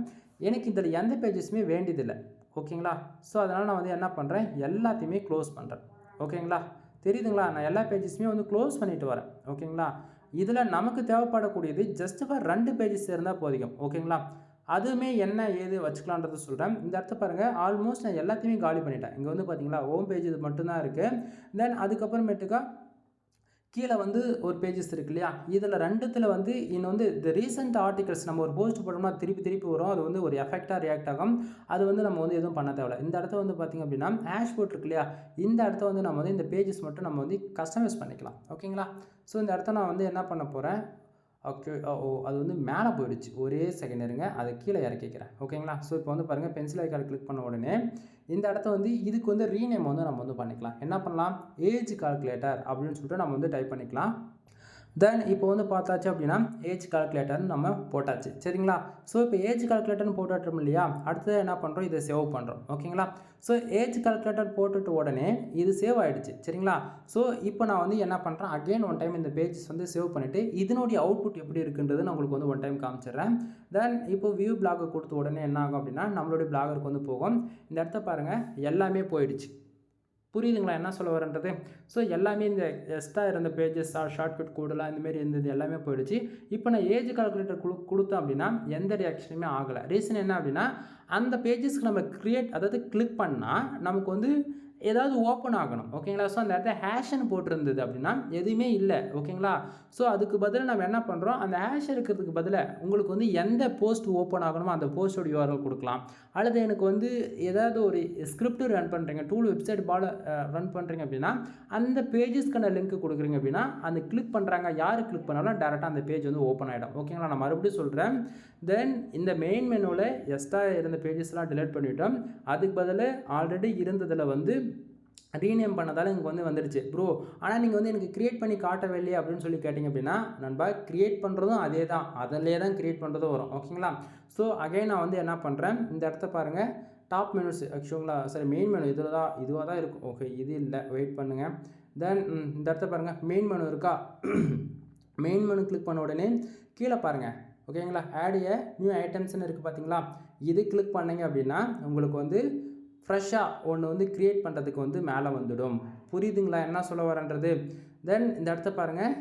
எனக்கு இதில் எந்த பேஜஸுமே வேண்டியதில்லை. ஓகேங்களா? ஸோ அதனால் நான் வந்து என்ன பண்ணுறேன், எல்லாத்தையுமே க்ளோஸ் பண்ணுறேன். ஓகேங்களா? தெரியுதுங்களா? நான் எல்லா பேஜஸுமே வந்து க்ளோஸ் பண்ணிட்டு வரேன். ஓகேங்களா? இதில் நமக்கு தேவைப்படக்கூடியது ஜஸ்ட் ஃபார் 2 பேஜஸ் இருந்தால் போதிக்கும். ஓகேங்களா? அதுவுமே என்ன ஏது வச்சுக்கலான்றது சொல்கிறேன். இந்த இடத்த பாருங்கள், ஆல்மோஸ்ட் நான் எல்லாத்தையுமே காலி பண்ணிட்டேன். இங்கே வந்து பார்த்தீங்களா ஹோம் பேஜ் இது மட்டும்தான் இருக்குது. தென் அதுக்கப்புறமேட்டுக்கா கீழே வந்து ஒரு பேஜஸ் இருக்கு இல்லையா, இதில் 2த்தில் வந்து இன்னும் வந்து இந்த ரீசெண்ட் ஆர்டிகல்ஸ் நம்ம ஒரு போஸ்ட் போட்டோம்னா திருப்பி வரும். அது வந்து ஒரு எஃபெக்டாக ரியாக்ட் ஆகும். அது வந்து நம்ம வந்து எதுவும் பண்ண தேவையில்ல. இந்த இடத்த வந்து பார்த்திங்க அப்படின்னா ஹேஷ் போட் இருக்கு இல்லையா, இந்த இடத்த வந்து நம்ம வந்து இந்த பேஜஸ் மட்டும் நம்ம வந்து கஸ்டமைஸ் பண்ணிக்கலாம். ஓகேங்களா? ஸோ இந்த இடத்த நான் வந்து என்ன பண்ண போகிறேன், ஓகே அது வந்து மேலே போயிடுச்சு. ஒரே செகண்ட் இருங்க, அதை கீழே இறக்கிக்கிறேன். ஓகேங்களா? ஸோ இப்போ வந்து பாருங்கள், பென்சில் ஐக்கானை கிளிக் பண்ண உடனே இந்த இடத்த வந்து இதுக்கு வந்து ரீநேம் வந்து நம்ம வந்து பண்ணிக்கலாம். என்ன பண்ணலாம், ஏஜ் கால்குலேட்டர் அப்படின்னு சொல்லிட்டு நம்ம வந்து டைப் பண்ணிக்கலாம். தென் இப்போ வந்து பார்த்தாச்சு அப்படின்னா ஏஜ் கால்குலேட்டர்னு நம்ம போட்டாச்சு சரிங்களா. ஸோ இப்போ ஏஜ் கால்குலேட்டர்னு போட்டுட்டோம் இல்லையா, அடுத்தது என்ன பண்ணுறோம், இதை சேவ் பண்ணுறோம் ஓகேங்களா. ஸோ ஏஜ் கால்குலேட்டர் போட்டுட்டு உடனே இது சேவ் ஆகிடுச்சு சரிங்களா. ஸோ இப்போ நான் வந்து என்ன பண்ணுறேன், அகெயின் ஒன் டைம் இந்த பேஜஸ் வந்து சேவ் பண்ணிவிட்டு இதனுடைய அவுட்புட் எப்படி இருக்குன்றது நான் உங்களுக்கு வந்து ஒன் டைம் காமிச்சிடுறேன். தென் இப்போ வியூ பிளாக் கொடுத்த உடனே என்ன ஆகும் அப்படின்னா நம்மளுடைய பிளாகருக்கு வந்து போகும். இந்த இடத்த பாருங்கள் எல்லாமே போயிடுச்சு. புரியுதுங்களா என்ன சொல்ல வரன்றது. ஸோ எல்லாமே இந்த எக்ஸ்ட்ரா இருந்த பேஜஸ் ஷார்ட்கட் கோடெலாம் இந்தமாரி இருந்தது எல்லாமே போயிடுச்சு. இப்போ நான் ஏஜ் கால்குலேட்டர் கொடுத்தோம் அப்படின்னா எந்த ரியாக்ஷனுமே ஆகலை. ரீசன் என்ன அப்படின்னா அந்த பேஜஸ்க்கு நம்ம அதாவது கிளிக் பண்ணால் நமக்கு வந்து ஏதாவது ஓப்பன் ஆகணும் ஓகேங்களா. ஸோ அந்த இடத்துல ஹேஷ்ன்னு போட்டிருந்தது அப்படின்னா எதுவுமே இல்லை ஓகேங்களா. ஸோ அதுக்கு பதிலாக நம்ம என்ன பண்ணுறோம், அந்த ஹேஷ் இருக்கிறதுக்கு பதிலாக உங்களுக்கு வந்து எந்த போஸ்ட் ஓப்பன் ஆகணுமோ அந்த போஸ்டோட யூஆர்எல் கொடுக்கலாம். அல்லது எனக்கு வந்து ஏதாவது ஒரு ஸ்கிரிப்ட் ரன் பண்ணுறீங்க, டூல் வெப்சைட் ரன் பண்ணுறீங்க அப்படின்னா அந்த பேஜஸ்க்கான லிங்க் கொடுக்குறீங்க அப்படின்னா அந்த கிளிக் பண்ணுறாங்க, யார் கிளிக் பண்ணாலும் டேரெக்டாக அந்த பேஜ் வந்து ஓப்பன் ஆகிடும் ஓகேங்களா. நான் மறுபடியும் சொல்கிறேன். தென் இந்த மெயின் மெனுவில் எக்ஸ்ட்ரா இருந்த பேஜஸ்லாம் டிலீட் பண்ணிவிட்டோம். அதுக்கு பதிலாக ஆல்ரெடி இருந்ததில் வந்து ரீநேம் பண்ணதால் எனக்கு வந்து வந்துடுச்சு ப்ரோ. ஆனால் நீங்கள் வந்து எனக்கு க்ரியேட் பண்ணி காட்டவே இல்லையே அப்படின்னு சொல்லி கேட்டிங்க அப்படின்னா நண்பா, க்ரியேட் பண்ணுறதும் அதே தான், அதிலே தான் க்ரியேட் பண்ணுறதும் வரும் ஓகேங்களா. ஸோ அகைன் நான் வந்து என்ன பண்ணுறேன், இந்த இடத்த பாருங்கள் டாப் மெனுஸ் ஆக்சுவலா சரி மெயின் மெனு இதுவாக தான் இருக்கும். ஓகே இது இல்லை, வெயிட் பண்ணுங்கள். தென் இந்த இடத்த பாருங்கள் மெயின் மெனு இருக்கா. மெயின் மெனு கிளிக் பண்ண உடனே கீழே பாருங்கள் ஓகேங்களா, ஆட் ஏ நியூ ஐட்டம்ஸ்னு இருக்குது பார்த்தீங்களா. இது கிளிக் பண்ணிங்க அப்படின்னா உங்களுக்கு வந்து ஃப்ரெஷ்ஷாக ஒன்று வந்து க்ரியேட் பண்ணுறதுக்கு வந்து மேலே வந்துடும். புரியுதுங்களா என்ன சொல்ல வரன்றது. தென் இந்த இடத்த பாருங்கள்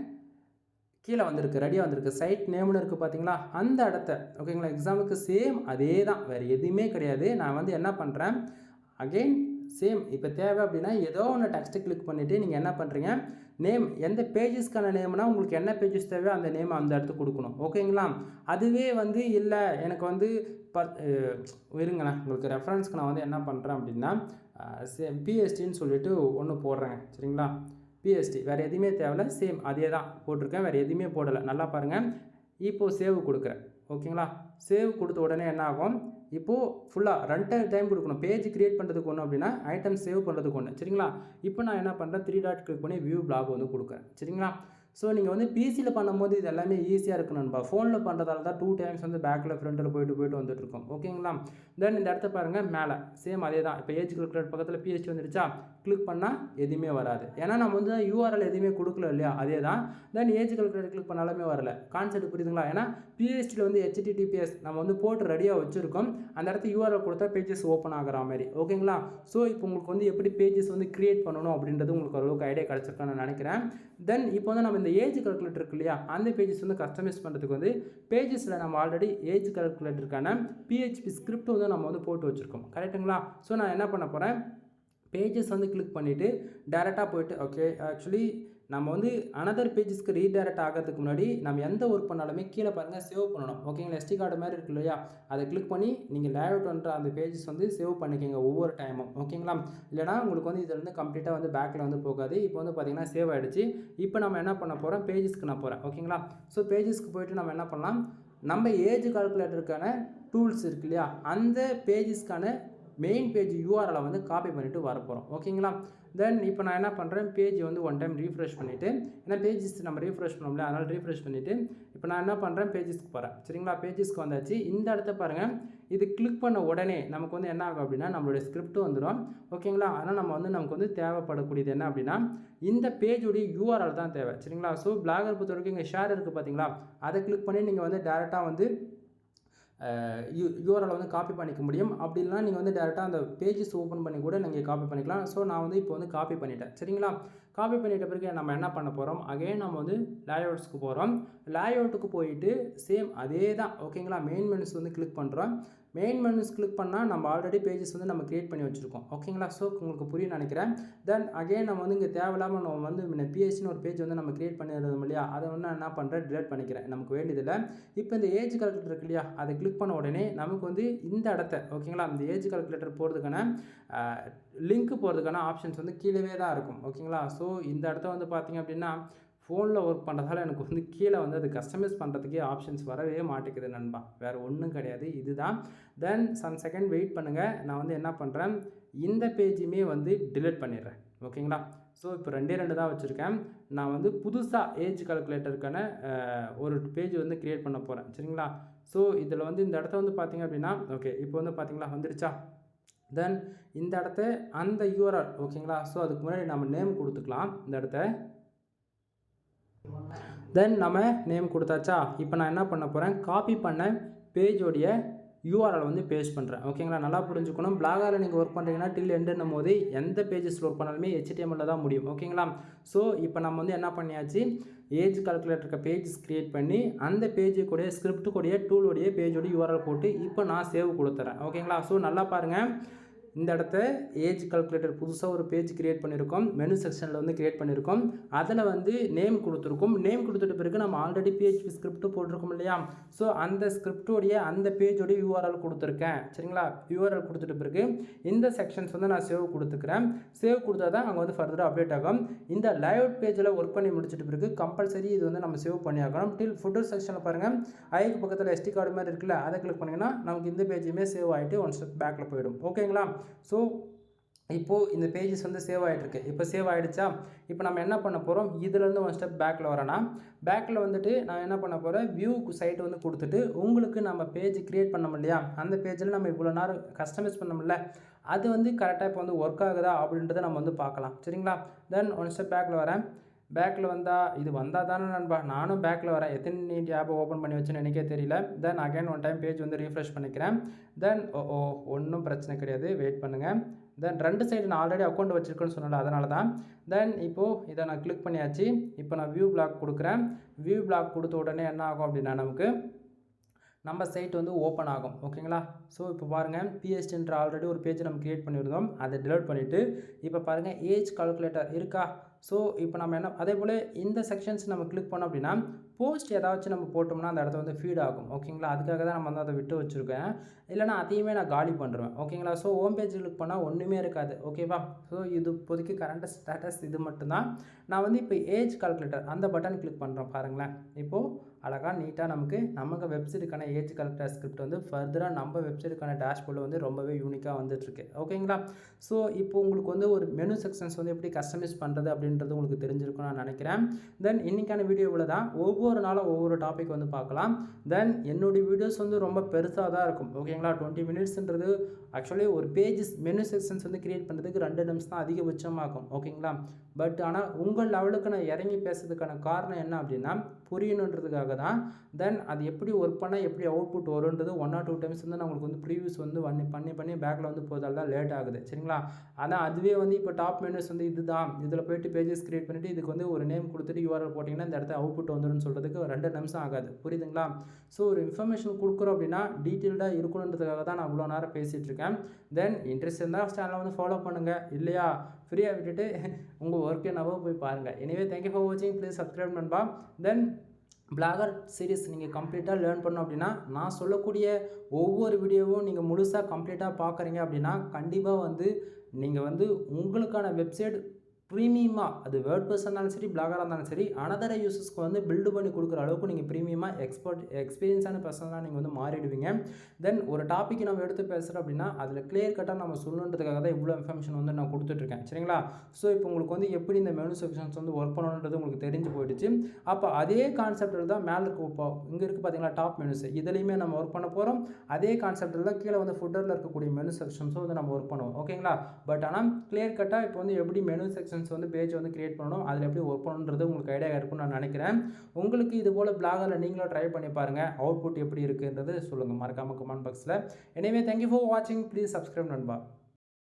கீழே வந்திருக்கு, ரெடியாக வந்திருக்கு, சைட் நேம்னு இருக்குது பார்த்தீங்களா, அந்த இடத்த ஓகேங்களா. எக்ஸாமுக்கு சேம் அதே தான், வேறு எதுவுமே கிடையாது. நான் வந்து என்ன பண்ணுறேன், அகெயின் சேம் இப்போ தேவை அப்படின்னா ஏதோ ஒன்று டெக்ஸ்ட்டு கிளிக் பண்ணிவிட்டு நீங்கள் என்ன பண்ணுறீங்க, நேம் எந்த பேஜஸ்க்கான நேம்னா உங்களுக்கு என்ன பேஜஸ் தேவையோ அந்த நேம் அந்த இடத்துக்கு கொடுக்கணும் ஓகேங்களா. அதுவே வந்து இல்லை எனக்கு வந்து இருங்களேன் உங்களுக்கு ரெஃபரன்ஸ்க்கு நான் வந்து என்ன பண்ணுறேன் அப்படின்னா பிஎஸ்டின்னு சொல்லிட்டு ஒன்று போடுறேங்க சரிங்களா. பிஎஸ்டி வேறு எதுவுமே தேவையில்ல, சேம் அதே தான் போட்டிருக்கேன், வேறு எதுவுமே போடலை. நல்லா பாருங்கள். இப்போது சேவ் கொடுக்குறேன் ஓகேங்களா. சேவ் கொடுத்த உடனே என்ன ஆகும், இப்போது ஃபுல்லாக ரன் டைம் கொடுக்கணும். பேஜ் க்ரியேட் பண்ணுறதுக்கு ஒன்று அப்படின்னா ஐட்டம் சேவ் பண்ணுறதுக்கு ஒன்று சரிங்களா. இப்போ நான் என்ன பண்ணுறேன், 3 டாட் கிளிக் பண்ணி வியூ பிளாக் வந்து கொடுக்குறேன் சரிங்களா. ஸோ நீங்கள் வந்து பிசியில் பண்ணும்போது இது எல்லாமே ஈஸியாக இருக்கணும்பா. ஃபோனில் பண்ணுறதால தான் 2 டைம்ஸ் வந்து பேக்கில் ஃப்ரண்ட்டில் போயிட்டு வந்துட்டுருக்கோம் ஓகேங்களா. தென் இந்த இடத்த பாருங்கள் மேலே சேம் அதே தான். இப்போ ஏஜ் கால்குலேட்டர் பக்கத்தில் பிஎஸ்டி வந்துடுச்சா, கிளிக் பண்ணால் எதுவுமே வராது. ஏன்னா நம்ம வந்து யூஆர்எல் எதுவுமே கொடுக்கல இல்லையா, அதே தான். தென் ஏஜ் கால்குலேட்டர் கிளிக் பண்ணாலுமே வரல. கான்செப்ட் புரியுதுங்களா. ஏன்னா பிஎஸ்டியில் வந்து HTTPS நம்ம வந்து போட்டு ரெடியாக வச்சுருக்கோம். அந்த இடத்த யூஆர்எல் கொடுத்தா பேஜஸ் ஓப்பன் ஆகிற மாதிரி ஓகேங்களா. ஸோ இப்போ உங்களுக்கு வந்து எப்படி பேஜஸ் வந்து க்ரியேட் பண்ணணும் அப்படின்றது உங்களுக்கு ஓரளவுக்கு ஐடியா கிடச்சிருக்கான்னு நினைக்கிறேன். தென் இப்போ வந்து நம்ம இந்த ஏஜ் கால்குலேட்டர் இருக்கு இல்லையா, அந்த பேஜஸ் வந்து கஸ்டமைஸ் பண்ணுறதுக்கு வந்து பேஜஸில் நம்ம ஆல்ரெடி ஏஜ் கால்குலேட்டருக்கான PHP ஸ்கிரிப்ட் வந்து நம்ம வந்து போட்டு வச்சுருக்கோம் கரெக்டுங்களா. ஸோ நான் என்ன பண்ண போகிறேன், பேஜஸ் வந்து கிளிக் பண்ணிவிட்டு டேரெக்டாக போய்ட்டு ஓகே ஆக்சுவலி நம்ம வந்து அனதர் பேஜஸ்க்கு ரீடைரக்ட் ஆகிறதுக்கு முன்னாடி நம்ம எந்த ஒர்க் பண்ணாலுமே கீழே பாருங்கள் சேவ் பண்ணணும் ஓகேங்களா. SD கார்டு மாதிரி இருக்கு இல்லையா, அதை கிளிக் பண்ணி நீங்கள் லேஅவுட் பண்ணுற அந்த பேஜஸ் வந்து சேவ் பண்ணிக்கோங்க ஒவ்வொரு டைமும் ஓகேங்களா. இல்லைனா உங்களுக்கு வந்து இதில் வந்து கம்ப்ளீட்டாக வந்து பேக்கில் வந்து போகாது. இப்போ வந்து பார்த்திங்கன்னா சேவ் ஆகிடுச்சு. இப்போ நம்ம என்ன பண்ண போகிறோம், பேஜஸ்க்கு நான் போகிறேன் ஓகேங்களா. ஸோ பேஜஸ்க்கு போய்ட்டு நம்ம என்ன பண்ணலாம், நம்ம ஏஜ் கால்குலேட்டருக்கான டூல்ஸ் இருக்கு இல்லையா, அந்த பேஜஸ்க்கான மெயின் பேஜ் யூஆர்எலை வந்து காப்பி பண்ணிவிட்டு வரப்போகிறோம் ஓகேங்களா. தென் இப்போ நான் என்ன பண்ணுறேன், பேஜ் வந்து ஒன் டைம் ரீஃப்ரெஷ் பண்ணிவிட்டு, ஏன்னா பேஜஸ் நம்ம ரீஃப்ரெஷ் பண்ணோம்ல அதனால் ரீஃப்ரெஷ் பண்ணிவிட்டு இப்போ நான் என்ன பண்ணுறேன், பேஜஸ்க்கு போகிறேன் சரிங்களா. பேஜஸ்க்கு வந்தாச்சு. இந்த இடத்த பாருங்கள், இது கிளிக் பண்ண உடனே நமக்கு வந்து என்ன ஆகும் அப்படின்னா நம்மளுடைய ஸ்கிரிப்ட் வந்துடும் ஓகேங்களா. ஆனால் நமக்கு வந்து தேவைப்படக்கூடியது என்ன அப்படின்னா இந்த பேஜுடைய யூஆர்எல் தான் தேவை சரிங்களா. ஸோ பிளாகர் பொறுத்த வரைக்கும் இங்கே ஷேர் இருக்குது பார்த்தீங்களா, அதை கிளிக் பண்ணி நீங்கள் வந்து டேரெக்டாக வந்து யூஆர்எல் வந்து காப்பி பண்ணிக்க முடியும். அப்படி இல்லைனா நீங்கள் வந்து டேரெக்டாக அந்த பேஜஸ் ஓப்பன் பண்ணி கூட நீங்கள் காப்பி பண்ணிக்கலாம். ஸோ நான் வந்து இப்போ வந்து காப்பி பண்ணிட்டேன் சரிங்களா. காப்பி பண்ணிட்ட பிறகு நம்ம என்ன பண்ண போகிறோம், அகைன் நம்ம வந்து லேஅவுட்ஸ்க்கு போகிறோம். லேஅவுட்டுக்கு போயிட்டு சேம் அதே தான் ஓகேங்களா. மெயின் மெனுஸ் வந்து கிளிக் பண்ணுறோம். மெயின் மெனுஸ் கிளிக் பண்ணால் நம்ம ஆல்ரெடி பேஜஸ் வந்து நம்ம க்ரியேட் பண்ணி வச்சுருக்கோம் ஓகேங்களா. ஸோ உங்களுக்கு புரியும் நினைக்கிறேன். தென் அகைன் நம்ம வந்து இங்கே தேவையில்லாமல் நம்ம வந்து பிஎஸ்சின்னு ஒரு பேஜ் வந்து நம்ம க்ரியேட் பண்ணிடுறோம் இல்லையா, அதை வந்து என்ன பண்ணுறேன், டிலீட் பண்ணிக்கிறேன், நமக்கு வேண்டியதில்லை. இப்போ இந்த ஏஜ் கால்குலேட்டர் இருக்கு இல்லையா, அதை கிளிக் பண்ண உடனே நமக்கு வந்து இந்த இடத்த ஓகேங்களா, இந்த ஏஜ் கால்குலேட்டர் போகிறதுக்கான லிங்க் போகிறதுக்கான ஆப்ஷன்ஸ் வந்து கீழே தான் இருக்கும் ஓகேங்களா. ஸோ இந்த இடத்த வந்து பார்த்திங்க அப்படின்னா ஃபோனில் ஒர்க் பண்ணுறதால எனக்கு வந்து கீழே வந்து அது கஸ்டமைஸ் பண்ணுறதுக்கே ஆப்ஷன்ஸ் வரவே மாட்டேங்குது நண்பா, வேறு ஒன்றும் கிடையாது, இதுதான். தென் சம் செகண்ட் வெயிட் பண்ணுங்கள். நான் வந்து என்ன பண்ணுறேன், இந்த பேஜுமே வந்து டிலீட் பண்ணிடுறேன். ஓகேங்களா? ஸோ இப்போ 2 தான் வச்சுருக்கேன். நான் வந்து புதுசாக ஏஜ் கால்குலேட்டருக்கான ஒரு பேஜ் வந்து கிரியேட் பண்ண போகிறேன். சரிங்களா? ஸோ இதில் வந்து இந்த இடத்த வந்து பார்த்தீங்க அப்படின்னா ஓகே இப்போ வந்து பார்த்தீங்களா வந்துருச்சா? தென் இந்த இடத்த அந்த யூஆர்எல் ஓகேங்களா? ஸோ அதுக்கு முன்னாடி நம்ம நேம் கொடுத்துக்கலாம் இந்த இடத்த. தென் நம்ம நேம் கொடுத்தாச்சா? இப்போ நான் என்ன பண்ண போகிறேன், காப்பி பண்ண பேஜோடைய யூஆர்எல் வந்து பேஸ்ட் பண்ணுறேன். ஓகேங்களா? நல்லா புரிஞ்சுக்கணும். பிளாகரில் நீங்கள் ஒர்க் பண்ணுறீங்கன்னா டில் எண்டுன்னும் போது எந்த பேஜஸில் ஒர்க் பண்ணாலுமே HTML தான் முடியும். ஓகேங்களா? ஸோ இப்போ நம்ம வந்து என்ன பண்ணியாச்சு, ஏஜ் கால்குலேட்டருக்கு பேஜஸ் கிரியேட் பண்ணி அந்த பேஜுக்குடைய ஸ்கிரிப்டுக்குடைய டூலுடைய பேஜோடைய யூஆர்எல் போட்டு இப்போ நான் சேவ் கொடுத்துறேன். ஓகேங்களா? ஸோ நல்லா பாருங்கள், இந்த இடத்த ஏஜ் கால்குலேட்டர் புதுசாக ஒரு பேஜ் கிரியேட் பண்ணியிருக்கோம். மெனு செக்ஷனில் வந்து கிரியேட் பண்ணியிருக்கோம். அதில் வந்து நேம் கொடுத்துருக்கோம். நேம் கொடுத்துட்ட பிறகு நம்ம ஆல்ரெடி PHP ஸ்கிரிப்ட் போட்டிருக்கோம் இல்லையா? ஸோ அந்த ஸ்கிரிப்டோடைய அந்த பேஜோடைய URL கொடுத்துருக்கேன். சரிங்களா? URL கொடுத்துட்ட பிறகு இந்த செக்ஷன்ஸ் வந்து நான் சேவ் கொடுத்துக்கிறேன். சேவ் கொடுத்தா தான் அங்கே வந்து ஃபர்தராக அப்டேட் ஆகும். இந்த லேஅவுட் பேஜில் ஒர்க் பண்ணி முடிச்சிட்ட பிறகு கம்பல்சரி இது வந்து நம்ம சேவ் பண்ணி ஆகணும். டில் ஃபுட்டர் செக்ஷனில் பாருங்கள், ஐக்கு பக்கத்தில் SD கார்டு மாதிரி இருக்குல்ல, அதை கிளிக் பண்ணிங்கன்னா நமக்கு இந்த பேஜுமே சேவ் ஆகிட்டு ஒன் ஸ்டெப் பேக்கில் போயிடும். ஓகேங்களா? ஸோ இப்போது இந்த பேஜஸ் வந்து சேவ் ஆகிட்டுருக்கு. இப்போ சேவ் ஆகிடுச்சா? இப்போ நம்ம என்ன பண்ண போகிறோம், இதிலேருந்து ஒன் ஸ்டெப் பேக்கில் வரேன்னா, பேக்கில் வந்துட்டு நான் என்ன பண்ண போகிறேன், வியூ சைட் வந்து கொடுத்துட்டு உங்களுக்கு நம்ம பேஜ் க்ரியேட் பண்ணோம் இல்லையா, அந்த பேஜில் நம்ம இவ்வளோ நேரம் கஸ்டமைஸ் பண்ணோம்ல, அது வந்து கரெக்டாக இப்போ வந்து ஒர்க் ஆகுதா அப்படின்றத நம்ம வந்து பார்க்கலாம். சரிங்களா? தென் ஒன் ஸ்டெப் பேக்கில் வரேன். பேக்கில் வந்தால் இது வந்தால் தானே நண்பா, நானும் பேக்கில் வரேன். எத்தனை டேப்பை ஓப்பன் பண்ணி வச்சுன்னு எனக்கே தெரியல. Then again one time page வந்து ரீஃப்ரெஷ் பண்ணிக்கிறேன். தென் ஒன்றும் பிரச்சனை கிடையாது, வெயிட் பண்ணுங்கள். தென் 2 சைடு நான் ஆல்ரெடி அக்கௌண்ட் வச்சுருக்கேன்னு சொன்னல, அதனால தான். தென் இப்போது இதை நான் கிளிக் பண்ணியாச்சு. இப்போ நான் வியூ பிளாக் கொடுக்குறேன். வியூ பிளாக் கொடுத்த உடனே என்ன ஆகும் அப்படின்னா, நமக்கு நம்ம சைட் வந்து ஓப்பன் ஆகும். ஓகேங்களா? ஸோ இப்போ பாருங்கள், PHPன்ற ஆல்ரெடி ஒரு பேஜ் நம்ம கிரியேட் பண்ணியிருந்தோம். அதை டிலீட் பண்ணிவிட்டு இப்போ பாருங்கள் ஏஜ் கால்குலேட்டர் இருக்கா? ஸோ இப்போ நம்ம என்ன அதே போல் இந்த செக்ஷன்ஸ் நம்ம கிளிக் பண்ணோம் அப்படின்னா போஸ்ட் ஏதாச்சும் நம்ம போட்டோம்னா அந்த இடத்த வந்து ஃபீட் ஆகும். ஓகேங்களா? அதுக்காக தான் நம்ம வந்து அதை விட்டு வச்சுருக்கேன். இல்லைனா அதையுமே நான் காலி பண்ணுறேன். ஓகேங்களா? ஸோ ஹோம் பேஜ் கிளிக் பண்ணால் ஒன்றுமே இருக்காது. ஓகேவா? ஸோ இது இப்போதைக்கு கரண்ட் ஸ்டேட்டஸ் இது மட்டும்தான். நான் வந்து இப்போ ஏஜ் கால்குலேட்டர் அந்த பட்டன் கிளிக் பண்ணுறேன் பாருங்களேன். இப்போது அழகாக நீட்டாக நமக்கு வெப்சைட்டுக்கான ஏஜ் கால்குலேட்டர் ஸ்கிரிப்ட் வந்து ஃபர்தராக நம்ம வெப்சைட்டுக்கான டேஷ்போர்டில் வந்து ரொம்பவே யூனிக்காக வந்துட்டுருக்கு. ஓகேங்களா? ஸோ இப்போ உங்களுக்கு வந்து ஒரு மெனு செக்ஷன்ஸ் வந்து எப்படி கஸ்டமைஸ் பண்ணுறது அப்படின்றது உங்களுக்கு தெரிஞ்சிருக்கும்னு நான் நினைக்கிறேன். தென் இன்றைக்கான வீடியோவில் தான் ஒவ்வொரு நாளும் ஒவ்வொரு டாபிக் வந்து பார்க்கலாம். தென் என்னுடைய வீடியோஸ் வந்து ரொம்ப பெருசாக தான் இருக்கும். ஓகேங்களா? 20 மினிட்ஸ்ன்றது ஆக்சுவலி ஒரு பேஜஸ் மெனு செக்ஷன்ஸ் வந்து கிரியேட் பண்ணுறதுக்கு 2 நிமிஷம் தான் அதிகபட்சமாகும். ஓகேங்களா? பட் ஆனால் உங்கள் லெவலுக்கு நான் இறங்கி பேசுறதுக்கான காரணம் என்ன அப்படின்னா புரியணுன்றதுக்காக தான். தென் அது எப்படி ஒர்க் பண்ணால் எப்படி அவுட்புட் வரும்ன்றது 1 or 2 டைம்ஸ் வந்து நான் உங்களுக்கு வந்து ப்ரீவியூஸ் வந்து பண்ணி பேக்கில் வந்து போதால் தான் லேட் ஆகுது. சரிங்களா? ஆனால் அதுவே வந்து இப்போ டாப் மெனுஸ் வந்து இதுதான், இதில் போய்ட்டு பேஜஸ் கிரியேட் பண்ணிவிட்டு இதுக்கு வந்து ஒரு நேம் கொடுத்துட்டு URL போட்டிங்கன்னா இந்த இடத்த அவுட்புட் வந்துடும் சொல்கிறதுக்கு 2 நிமிஷம் ஆகாது. புரியுதுங்களா? ஸோ ஒரு இன்ஃபர்மேஷன் கொடுக்குறோம் அப்படின்னா டீட்டெயில்டாக இருக்கணுன்றதுக்காக தான் நான் இவ்வளோ நேரம் பேசிகிட்டு இருக்கேன். தென் இன்ட்ரெஸ்ட் இருந்தால் சேனலை வந்து ஃபாலோ பண்ணுங்கள். இல்லையா ஃப்ரீயாக விட்டுட்டு உங்கள் ஒர்க் என்னவோ போய் பாருங்கள். எனிவே தேங்க்யூ ஃபார் வாட்சிங். ப்ளீஸ் சப்ஸ்கிரைப் நண்பா. தென் பிளாகர் சீரிஸ் நீங்கள் கம்ப்ளீட்டாக லேர்ன் பண்ணோம் அப்படின்னா நான் சொல்லக்கூடிய ஒவ்வொரு வீடியோவும் நீங்கள் முழுசாக கம்ப்ளீட்டாக பார்க்குறீங்க அப்படின்னா கண்டிப்பாக வந்து நீங்கள் வந்து உங்களுக்கான வெப்சைட் ப்ரீமியமாக அது வேர்ட்ப்ரெஸ்ஸாக இருந்தாலும் சரி பிளாகராக இருந்தாலும் சரி அனதர் யூசர்ஸ்க்கு வந்து பில்டு பண்ணி கொடுக்குற அளவுக்கு நீங்கள் ப்ரீமியமாக எக்ஸ்பீரியன்ஸான பர்சனாக நீங்கள் வந்து மாறிடுவீங்க. தென் ஒரு டாபிக் நம்ம எடுத்து பேசுகிறோம் அப்படின்னா அதில் கிளியர் கட்டாக நம்ம சொல்லணுன்றதுக்காக தான் இவ்வளோ இன்ஃபர்மேஷன் வந்து நான் கொடுத்துட்ருக்கேன். சரிங்களா? ஸோ இப்போ உங்களுக்கு வந்து எப்படி இந்த மெனு செக்ஷன்ஸ் வந்து ஒர்க் பண்ணணுன்றது உங்களுக்கு தெரிஞ்சு போயிடுச்சு. அப்போ அதே கான்செப்டில் தான் மேலே இங்கே இருக்குது பார்த்தீங்களா டாப் மெனுஸ், இதுலேயுமே நம்ம ஒர்க் பண்ண போகிறோம். அதே கான்செப்டில் தான் கீழே வந்து ஃபுட்டரில் இருக்கக்கூடிய மெனு செக்ஷன்ஸும் வந்து நம்ம ஒர்க் பண்ணுவோம். ஓகேங்களா? பட் ஆனால் கிளியர் கட்டாக இப்போ வந்து எப்படி மெனு செக்ஷன் வந்து பேஜ் வந்து கிரியேட் பண்ணணும், அதில் எப்படி ஒர்க் பண்ணணுன்றது உங்களுக்கு ஐடியா இருக்கும்னு நான் நினைக்கிறேன். உங்களுக்கு இது போல் பிளாகரில் நீங்களும் ட்ரை பண்ணி பாருங்கள், அவுட்புட் எப்படி இருக்குன்றது சொல்லுங்கள் மறக்காமல் கமெண்ட் பாக்ஸில். எனவே தேங்க்யூ ஃபார் வாட்சிங். ப்ளீஸ் சப்ஸ்கிரைப் நண்பா.